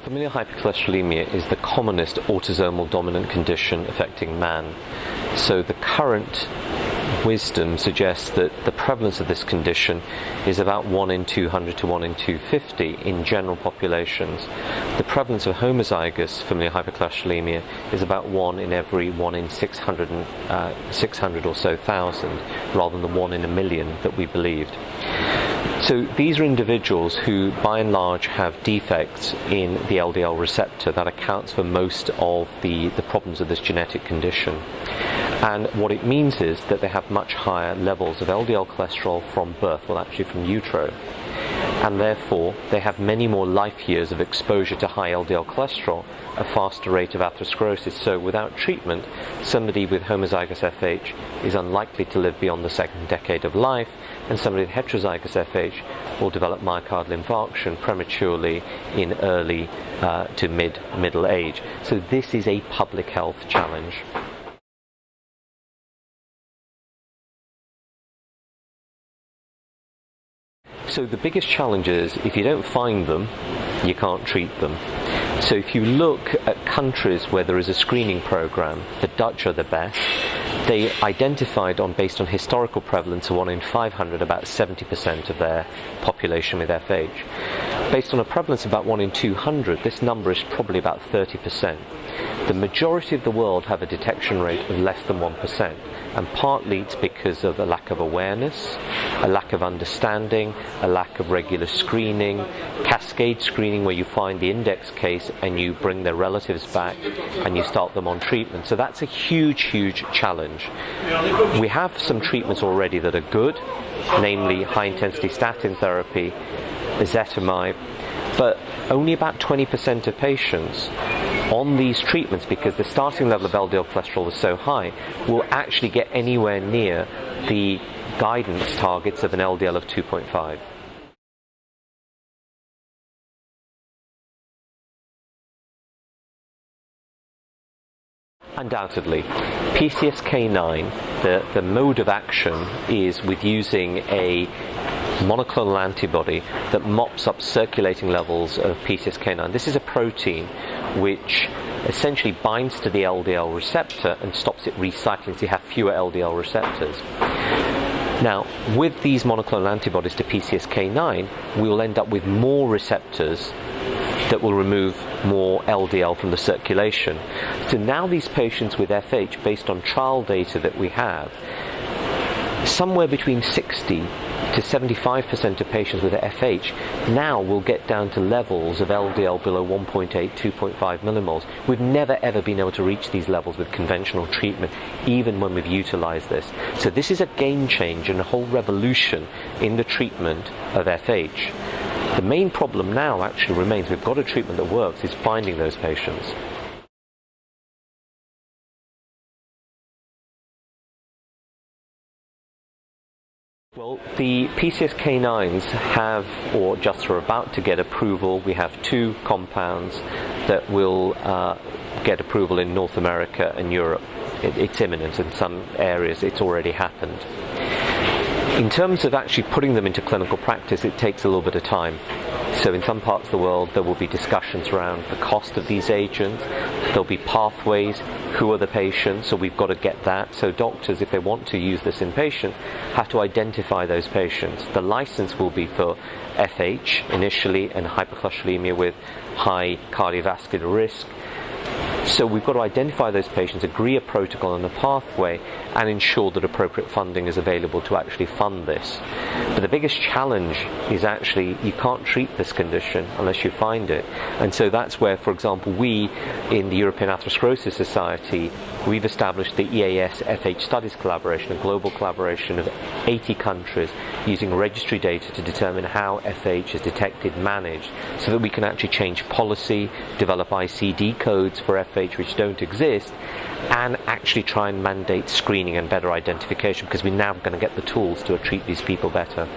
Familial hypercholesterolemia is the commonest autosomal dominant condition affecting man. So the current wisdom suggests that the prevalence of this condition is about 1 in 200 to 1 in 250 in general populations. The prevalence of homozygous familial hypercholesterolemia is about 1 in every 1 in 600 or so thousand, rather than the 1 in a million that we believed. So these are individuals who by and large have defects in the LDL receptor that accounts for most of the problems of this genetic condition. And what it means is that they have much higher levels of LDL cholesterol from birth, well actually from utero. And therefore they have many more life years of exposure to high LDL cholesterol, a faster rate of atherosclerosis. So without treatment, somebody with homozygous FH is unlikely to live beyond the second decade of life, and somebody with heterozygous FH will develop myocardial infarction prematurely in early to middle age. So this is a public health challenge. So the biggest challenge is if you don't find them, you can't treat them. So if you look at countries where there is a screening program, the Dutch are the best. They identified based on historical prevalence of 1 in 500, about 70% of their population with FH. Based on a prevalence of about 1 in 200, this number is probably about 30%. The majority of the world have a detection rate of less than 1%, and partly it's because of a lack of awareness, a lack of understanding, a lack of regular screening, cascade screening where you find the index case and you bring their relatives back and you start them on treatment. So that's a huge, huge challenge. We have some treatments already that are good, namely high-intensity statin therapy, ezetimibe, but only about 20% of patients on these treatments, because the starting level of LDL cholesterol is so high, will actually get anywhere near the guidance targets of an LDL of 2.5. Undoubtedly, PCSK9, the mode of action is with using a monoclonal antibody that mops up circulating levels of PCSK9. This is a protein which essentially binds to the LDL receptor and stops it recycling, so you have fewer LDL receptors. Now, with these monoclonal antibodies to PCSK9, we will end up with more receptors that will remove more LDL from the circulation. So now these patients with FH, based on trial data that we have, somewhere between 60 to 75% of patients with FH now will get down to levels of LDL below 1.8, 2.5 millimoles. We've never ever been able to reach these levels with conventional treatment, even when we've utilized this. So this is a game change and a whole revolution in the treatment of FH. The main problem now actually remains, we've got a treatment that works, is finding those patients. Well, the PCSK9s have, or just are about to get approval. We have 2 compounds that will get approval in North America and Europe. It's imminent. In some areas it's already happened. In terms of actually putting them into clinical practice, it takes a little bit of time. So in some parts of the world there will be discussions around the cost of these agents. There'll be pathways, who are the patients, so we've got to get that. So doctors, if they want to use this in patients, have to identify those patients. The license will be for FH initially and hypercholesterolemia with high cardiovascular risk. So we've got to identify those patients, agree a protocol and a pathway, and ensure that appropriate funding is available to actually fund this. But the biggest challenge is actually you can't treat this condition unless you find it. And so that's where, for example, we in the European Atherosclerosis Society, we've established the EAS FH Studies Collaboration, a global collaboration of 80 countries using registry data to determine how FH is detected, managed, so that we can actually change policy, develop ICD codes for FH which don't exist, and actually try and mandate screening and better identification, because we're now going to get the tools to treat these people better.